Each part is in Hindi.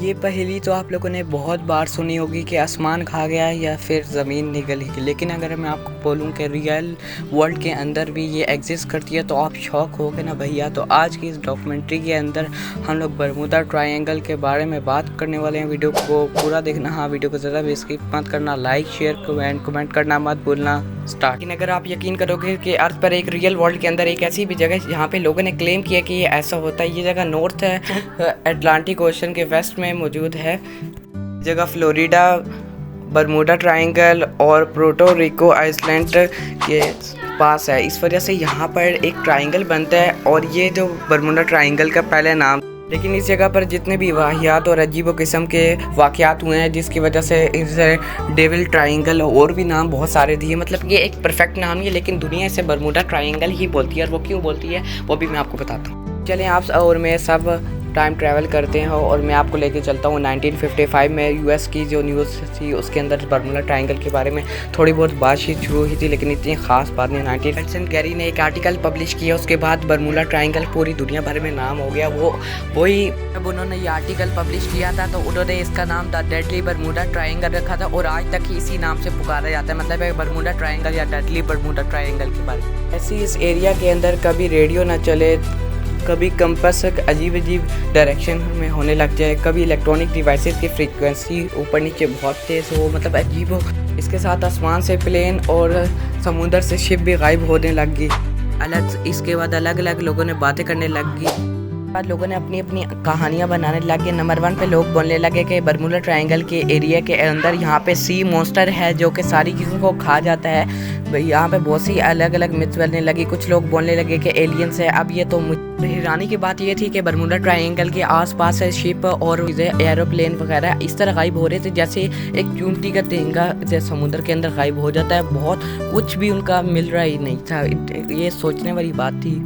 ये पहेली तो आप लोगों ने बहुत बार सुनी होगी कि आसमान खा गया या फिर ज़मीन निगल गई, लेकिन अगर मैं आपको बोलूं कि रियल वर्ल्ड के अंदर भी ये एग्जिस्ट करती है तो आप शॉक होगे ना भैया। तो आज की इस डॉक्यूमेंट्री के अंदर हम लोग बरमूडा ट्रायंगल के बारे में बात करने वाले हैं। वीडियो को पूरा देखना, हाँ वीडियो को ज़रा भी स्किप मत करना, लाइक शेयर कमेंट करना मत भूलना। स्टार्ट। लेकिन अगर आप यकीन करोगे कि अर्थ पर एक रियल वर्ल्ड के अंदर एक ऐसी भी जगह जहाँ पे लोगों ने क्लेम किया कि ये ऐसा होता है, ये जगह नॉर्थ अटलांटिक ओशन के वेस्ट में मौजूद है। जगह फ्लोरिडा, बरमूडा ट्रायंगल और पुर्टो रिको आइसलैंड के पास है। इस वजह से यहाँ पर एक ट्रायंगल बनता है और ये जो बरमूडा ट्रायंगल का पहले नाम। लेकिन इस जगह पर जितने भी वाहियात और अजीब किस्म के वाक़यात हुए हैं जिसकी वजह से इसे डेविल ट्रायंगल और भी नाम बहुत सारे दिए, मतलब ये एक परफेक्ट नाम है, लेकिन दुनिया इसे बरमूडा ट्रायंगल ही बोलती है। और वो क्यों बोलती है वो भी मैं आपको बताता हूँ। चलें आप और मैं सब टाइम ट्रैवल करते हैं और मैं आपको लेके चलता हूँ 1955 में यूएस की जो न्यूज़ थी उसके अंदर बरमूडा ट्रायंगल के बारे में थोड़ी बहुत बातचीत शुरू हुई थी, लेकिन इतनी ख़ास बात नहीं। 19 गैरी ने एक आर्टिकल पब्लिश किया, उसके बाद बरमूडा ट्रायंगल पूरी दुनिया भर में नाम हो गया। वही जब उन्होंने ये आर्टिकल पब्लिश किया था तो उन्होंने इसका नाम द डेडली बरमूडा ट्रायंगल रखा था और आज तक ही इसी नाम से पुकारा जाता है, मतलब है बरमूडा ट्रायंगल या डेडली बरमूडा ट्रायंगल के बारे में। ऐसे इस एरिया के अंदर कभी रेडियो ना चले, कभी कंपास अजीब डायरेक्शन में होने लग जाए, कभी इलेक्ट्रॉनिक डिवाइसेस की फ्रीक्वेंसी ऊपर नीचे बहुत तेज़ हो, मतलब अजीब हो। इसके साथ आसमान से प्लेन और समुद्र से शिप भी गायब होने लग गई। इसके बाद अलग अलग लोगों ने बातें करने लग गई, बाद लोगों ने अपनी अपनी कहानियां बनाने लगे। नंबर 1 पे लोग बोलने लगे कि बरमूडा ट्रायंगल के एरिया के अंदर यहाँ पे सी मॉन्स्टर है जो कि सारी चीज़ों को खा जाता है। यहाँ पे बहुत सी अलग अलग मिथ बनने लगी। कुछ लोग बोलने लगे कि एलियंस है। अब ये तो हैरानी की बात ये थी कि बरमूडा ट्रायंगल के आसपास है शिप और एरोप्लेन वगैरह इस तरह गायब हो रहे थे जैसे एक चूंटी का तेंगा जैसे समुद्र के अंदर गायब हो जाता है। बहुत कुछ भी उनका मिल रहा ही नहीं था। ये सोचने वाली बात थी।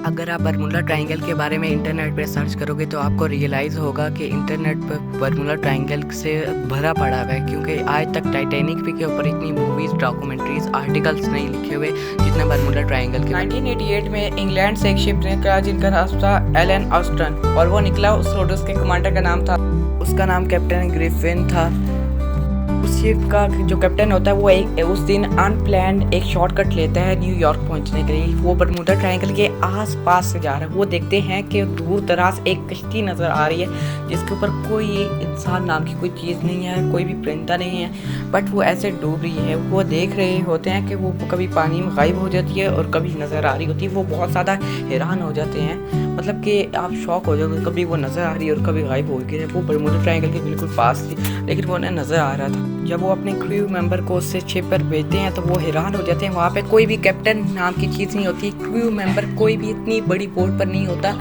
अगर आप बरमूडा ट्रायंगल के बारे में इंटरनेट पे सर्च करोगे तो आपको रियलाइज़ होगा कि इंटरनेट पर बरमूडा ट्रायंगल से भरा पड़ा हुआ है, क्योंकि आज तक टाइटैनिक के ऊपर इतनी मूवीज़, डॉक्यूमेंट्रीज, आर्टिकल्स नहीं लिखे हुए जितना बरमूडा ट्रायंगल के। 1988 में इंग्लैंड से एक शिप निकला जिनका नाम था एलन ऑस्टन, और वो निकला उस उसके कमांडर का नाम था, उसका नाम कैप्टन ग्रिफिन था। उस शिप का जो कैप्टन होता है वो उस दिन अनप्लान्ड एक शॉर्टकट लेता है न्यूयॉर्क पहुंचने के लिए। वो बरमूडा ट्रायंगल के आसपास से जा रहा है। वो देखते हैं कि दूर दराज एक कश्ती नज़र आ रही है जिसके ऊपर कोई इंसान नाम की कोई चीज़ नहीं है, कोई भी परिंदा नहीं है, बट वो ऐसे डूब रही है। वो देख रहे होते हैं कि वो कभी पानी में गायब हो जाती है और कभी नज़र आ रही होती है। वो बहुत ज़्यादा हैरान हो जाते हैं, मतलब कि आप शॉक हो जाओगे, कभी वो नज़र आ रही है और कभी गायब हो गई है। वो बरमूडा ट्रायंगल के बिल्कुल पास थी, लेकिन वो उन्हें नज़र आ रहा था। जब वो अपने क्रू मेंबर को उससे शिप पर भेजते हैं तो वो हैरान हो जाते हैं। वहाँ पे कोई भी कैप्टन नाम की चीज़ नहीं होती, क्रू मेंबर कोई भी इतनी बड़ी बोट पर नहीं होता।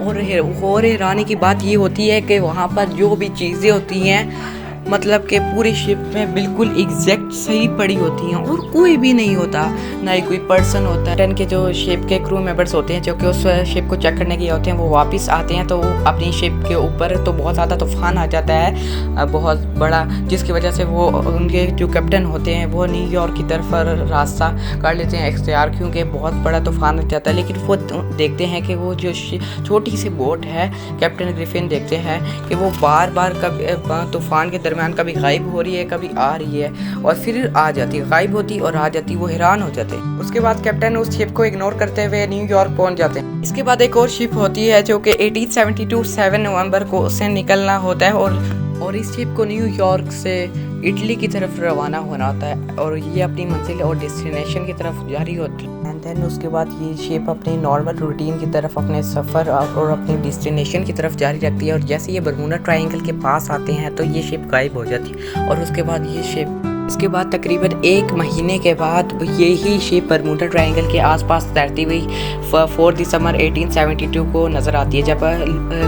और हैरानी की बात ये होती है कि वहाँ पर जो भी चीज़ें होती हैं, मतलब कि पूरी शिप में बिल्कुल एग्जैक्ट सही पड़ी होती हैं और कोई भी नहीं होता, ना ही कोई पर्सन होता है। टन के जो शिप के क्रू मेंबर्स होते हैं जो कि उस शिप को चेक करने के होते हैं, वो वापस आते हैं तो अपनी शिप के ऊपर तो बहुत ज़्यादा तूफान आ जाता है बहुत बड़ा, जिसकी वजह से वो उनके जो कैप्टन होते हैं वो न्यूयॉर्क की तरफ रास्ता कर लेते हैं इख्तियार, क्योंकि बहुत बड़ा तूफान आ जाता है। लेकिन वो देखते हैं कि वो जो छोटी सी बोट है, कैप्टन ग्रिफिन देखते हैं कि वो बार बार कभी तूफान के दरमियान कभी गायब हो रही है, कभी आ रही है और फिर आ जाती है, गायब होती और आ जाती। वो हैरान हो जाते हैं। उसके बाद कैप्टन उस शिप को इग्नोर करते हुए न्यूयॉर्क पहुंच जाते हैं। इसके बाद एक और शिप होती है जो कि 1872 7 नवंबर को उससे निकलना होता है और इस शिप को न्यूयॉर्क से इटली की तरफ रवाना होना होता है और ये अपनी मंजिल और डेस्टिनेशन की तरफ जारी होती है। एंड देन उसके बाद ये शिप अपनी नॉर्मल रूटीन की तरफ अपने सफ़र और अपनी डेस्टिनेशन की तरफ जारी रखती है। और जैसे ये बरमूडा ट्रायंगल के पास आते हैं तो ये शिप गायब हो जाती है और उसके बाद ये शिप इसके बाद तकरीबन 1 महीने के बाद यही शिप बरमूडा ट्रायंगल के आसपास तैरती हुई 4 दिसंबर 1872 को नज़र आती है। जब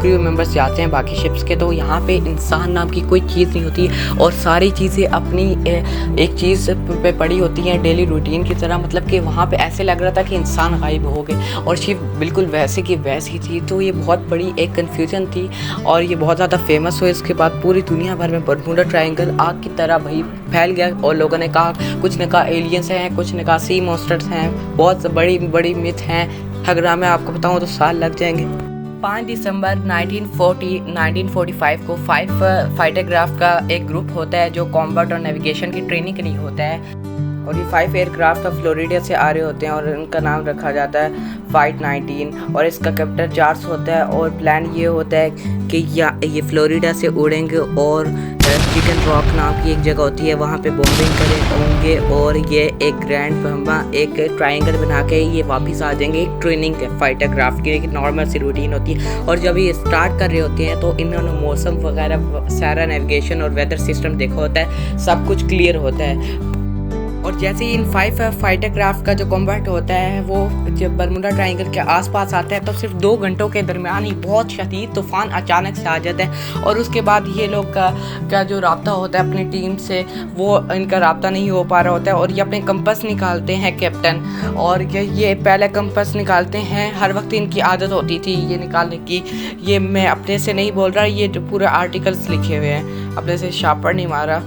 क्रू मेंबर्स जाते हैं बाकी शिप्स के तो यहाँ पे इंसान नाम की कोई चीज़ नहीं होती और सारी चीज़ें अपनी एक चीज़ पे पड़ी होती हैं डेली रूटीन की तरह, मतलब कि वहाँ पे ऐसे लग रहा था कि इंसान गायब हो गए और शिप बिल्कुल वैसे की वैसी थी। तो ये बहुत बड़ी एक कन्फ्यूजन थी और ये बहुत ज़्यादा फेमस हुई। इसके बाद पूरी दुनिया भर में बरमूडा ट्रायंगल आग की तरह भाई फैल गया और लोगों ने कहा, कुछ ने कहा एलियंस हैं, कुछ ने कहा सी मॉन्स्टर्स हैं, बहुत बड़ी बड़ी मिथ हैं। अगर मैं आपको बताऊं तो साल लग जाएंगे। 5 दिसंबर 1945 को 5 फाइटर क्राफ्ट का एक ग्रुप होता है जो कॉम्बैट और नेविगेशन की ट्रेनिंग के लिए होता है। और ये 5 एयरक्राफ्ट फ्लोरिडा से आ रहे होते हैं और इनका नाम रखा जाता है फाइट 19 और इसका कैप्टन चार्ल्स होता है। और प्लान ये होता है कि ये फ्लोरिडा से उड़ेंगे और चिकन रॉक नाम की एक जगह होती है, वहाँ पे बॉम्बिंग करेंगे और ये एक ग्रैंड बम्बा एक ट्रायंगल बना के ये वापस आ जाएंगे। एक ट्रेनिंग है फाइटर क्राफ्ट की, एक नॉर्मल सी रूटीन होती है। और जब ये स्टार्ट कर रहे होते हैं तो इन्होंने मौसम वगैरह सारा नेविगेशन और वेदर सिस्टम देखा होता है, सब कुछ क्लियर होता है। और जैसे ही इन 5 फाइटर क्राफ्ट का जो कॉम्बैट होता है वो जब बरमुडा ट्रायंगल के आसपास आता है तो सिर्फ 2 घंटों के दरमियान ही बहुत शदीद तूफ़ान अचानक से आ जाता है। और उसके बाद ये लोग का जो राब्ता होता है अपनी टीम से, वो इनका राब्ता नहीं हो पा रहा होता है। और ये अपने कंपास निकालते हैं कैप्टन, और ये पहले कंपास निकालते हैं। हर वक्त इनकी आदत होती थी ये निकालने की। ये मैं अपने से नहीं बोल रहा, ये जो पूरे आर्टिकल्स लिखे हुए हैं, अपने से शार्पर नहीं मारा।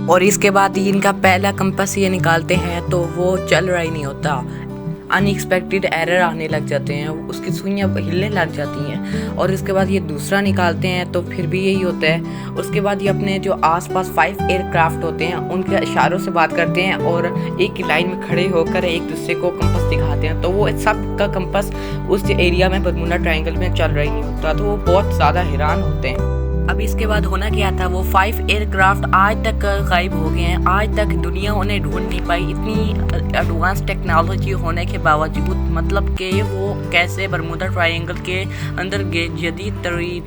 और इसके बाद इनका पहला कंपास ये निकालते हैं तो वो चल रहा ही नहीं होता, अनएक्सपेक्टेड एरर आने लग जाते हैं, उसकी सुइयाँ हिलने लग जाती हैं। और इसके बाद ये दूसरा निकालते हैं तो फिर भी यही होता है। उसके बाद ये अपने जो आसपास 5 एयरक्राफ्ट होते हैं उनके इशारों से बात करते हैं और एक ही लाइन में खड़े होकर एक दूसरे को कंपास दिखाते हैं, तो वो सब का कंपास उस एरिया में बरमुडा ट्रायंगल में चल रहा ही नहीं होता, तो वो बहुत ज़्यादा हैरान होते हैं। अब इसके बाद होना क्या था, वो 5 एयरक्राफ्ट आज तक गायब हो गए हैं। आज तक दुनिया उन्हें ढूंढ नहीं पाई, इतनी एडवांस टेक्नोलॉजी होने के बावजूद। मतलब कि वो कैसे बरमुडा ट्रायंगल के अंदर गए, जदीद तरीन।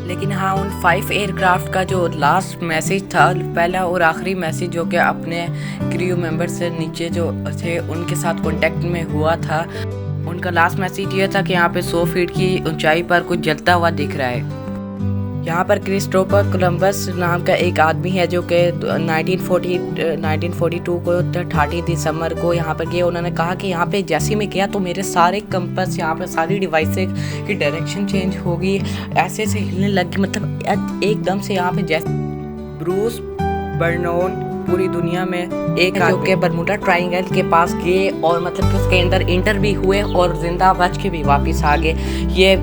लेकिन हाँ, उन 5 एयरक्राफ्ट का जो लास्ट मैसेज था, पहला और आखिरी मैसेज जो कि अपने क्रू मेंबर से नीचे जो थे उनके साथ कांटेक्ट में हुआ था, उनका लास्ट मैसेज ये था कि यहाँ पे 100 फीट की ऊंचाई पर कुछ जलता हुआ दिख रहा है। यहाँ पर क्रिस्टोफर कोलंबस नाम का एक आदमी है जो कि 1942 को 30 दिसंबर को यहाँ पर गए। उन्होंने कहा कि यहाँ पे जैसे मैं गया तो मेरे सारे कंपास, यहाँ पे सारी डिवाइसेस की डायरेक्शन चेंज होगी, ऐसे से हिलने लगी। मतलब एकदम से यहाँ पे जैसे ब्रूस बर्नौन पूरी दुनिया में एक जो के बरमुडा ट्रायंगल के पास गए और मतलब कि उसके अंदर इंटर भी हुए और जिंदा बच के भी वापस आ गए। ये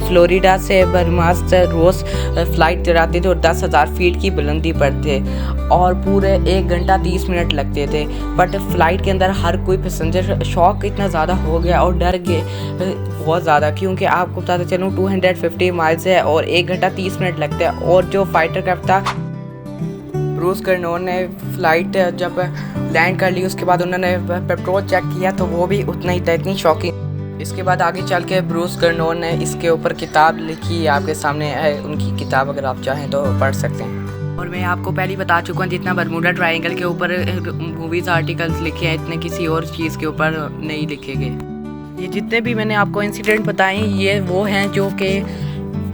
फ्लोरिडा से बरमास रोज़ फ्लाइट चलाते थे और 10,000 फीट की बुलंदी पर थे और पूरे 1 घंटा 30 मिनट लगते थे। बट फ्लाइट के अंदर हर कोई पैसेंजर शॉक इतना ज़्यादा हो गया और डर गए बहुत ज़्यादा, क्योंकि आपको बताते चलूँ 250 माइल्स है और 1 घंटा 30 मिनट लगते हैं। और जो फाइटर क्राफ्ट था ब्रूस कर्नोन ने फ्लाइट जब लैंड कर ली उसके बाद उन्होंने पेट्रोल चेक किया तो वो भी उतना ही था, इतनी शॉकिंग। इसके बाद आगे चल के ब्रूस कर्नोन ने इसके ऊपर किताब लिखी, आपके सामने है उनकी किताब, अगर आप चाहें तो पढ़ सकते हैं। और मैं आपको पहले ही बता चुका हूँ जितना बरमुडा ट्रायंगल के ऊपर मूवीज़ आर्टिकल्स लिखे हैं इतने किसी और चीज़ के ऊपर नहीं लिखे गए। ये जितने भी मैंने आपको इंसिडेंट बताए ये वो हैं जो कि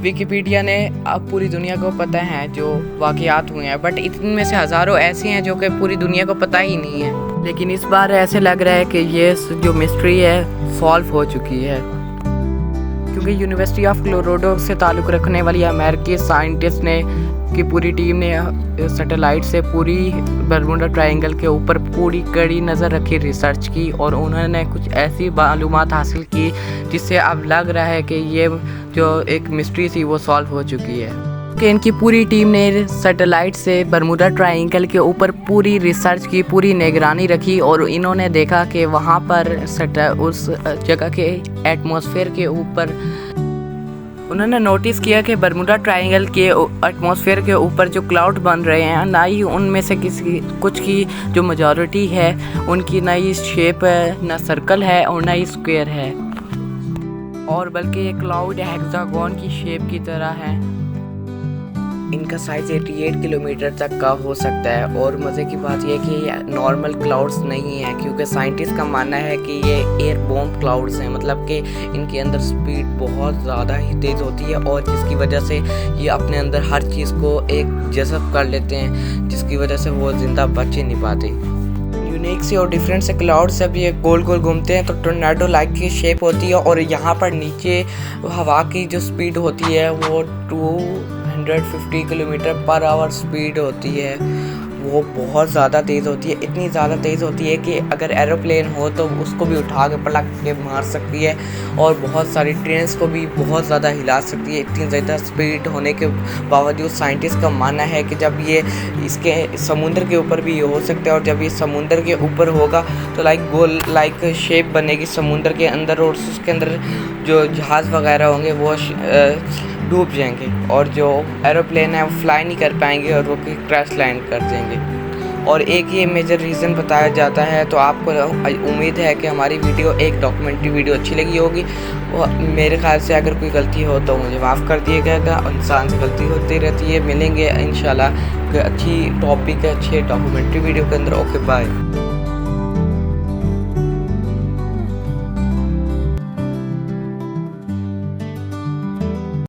विकिपीडिया ने अब पूरी दुनिया को पता है जो वाक़यात हुए हैं, बट इनमें से हज़ारों ऐसे हैं जो कि पूरी दुनिया को पता ही नहीं है। लेकिन इस बार ऐसे लग रहा है कि ये जो मिस्ट्री है सॉल्व हो चुकी है, क्योंकि यूनिवर्सिटी ऑफ कोलोराडो से ताल्लुक़ रखने वाली अमेरिकी साइंटिस्ट ने की पूरी टीम ने सैटेलाइट से पूरी बरमुडा ट्रायंगल के ऊपर पूरी कड़ी नज़र रखी, रिसर्च की और उन्होंने कुछ ऐसी मालूमात हासिल की जिससे अब लग रहा है कि ये जो एक मिस्ट्री थी वो सॉल्व हो चुकी है। कि इनकी पूरी टीम ने सैटेलाइट से बरमुडा ट्रायंगल के ऊपर पूरी रिसर्च की, पूरी निगरानी रखी और इन्होंने देखा कि वहाँ पर उस जगह के एटमॉस्फेयर के ऊपर उन्होंने नोटिस किया कि बरमुडा ट्रायंगल के एटमॉस्फेयर के ऊपर जो क्लाउड बन रहे हैं, ना ही उनमें से कुछ की जो मेजॉरिटी है उनकी ना ही शेप है, ना सर्कल है और ना ही स्क्वायर है, और बल्कि ये क्लाउड हेक्सागोन की शेप की तरह है। इनका साइज़ 88 किलोमीटर तक का हो सकता है। और मज़े की बात यह है कि ये नॉर्मल क्लाउड्स नहीं है, क्योंकि साइंटिस्ट का मानना है कि ये एयर बॉम्ब क्लाउड्स हैं, मतलब कि इनके अंदर स्पीड बहुत ज़्यादा ही तेज़ होती है और जिसकी वजह से ये अपने अंदर हर चीज़ को एक जज़ब कर लेते हैं, जिसकी वजह से वो ज़िंदा बच ही नहीं पाते। यूनिक से और डिफरेंट से क्लाउड से भी ये गोल गोल घूमते हैं तो टोर्नाडो लाइक की शेप होती है और यहाँ पर नीचे हवा की जो स्पीड होती है वो 250 किलोमीटर पर आवर स्पीड होती है। वो बहुत ज़्यादा तेज़ होती है, इतनी ज़्यादा तेज़ होती है कि अगर एरोप्लेन हो तो उसको भी उठा के पलट के मार सकती है और बहुत सारी ट्रेन्स को भी बहुत ज़्यादा हिला सकती है। इतनी ज़्यादा स्पीड होने के बावजूद साइंटिस्ट का मानना है कि जब ये इसके समुद्र के ऊपर भी हो सकता है और जब ये समुद्र के ऊपर होगा तो गोल शेप बनेगी समुद्र के अंदर और उसके अंदर जो जहाज़ वगैरह होंगे वो डूब जाएंगे और जो एरोप्लेन है वो फ्लाई नहीं कर पाएंगे और वो क्रैश लैंड कर देंगे। और एक ये मेजर रीज़न बताया जाता है। तो आपको उम्मीद है कि हमारी वीडियो एक डॉक्यूमेंट्री वीडियो अच्छी लगी होगी। वो मेरे ख्याल से अगर कोई गलती हो तो मुझे माफ़ कर दिएगा, इंसान से गलती होती रहती है। मिलेंगे इंशाल्लाह अच्छी टॉपिक है अच्छे डॉक्यूमेंट्री वीडियो के अंदर। Okay bye.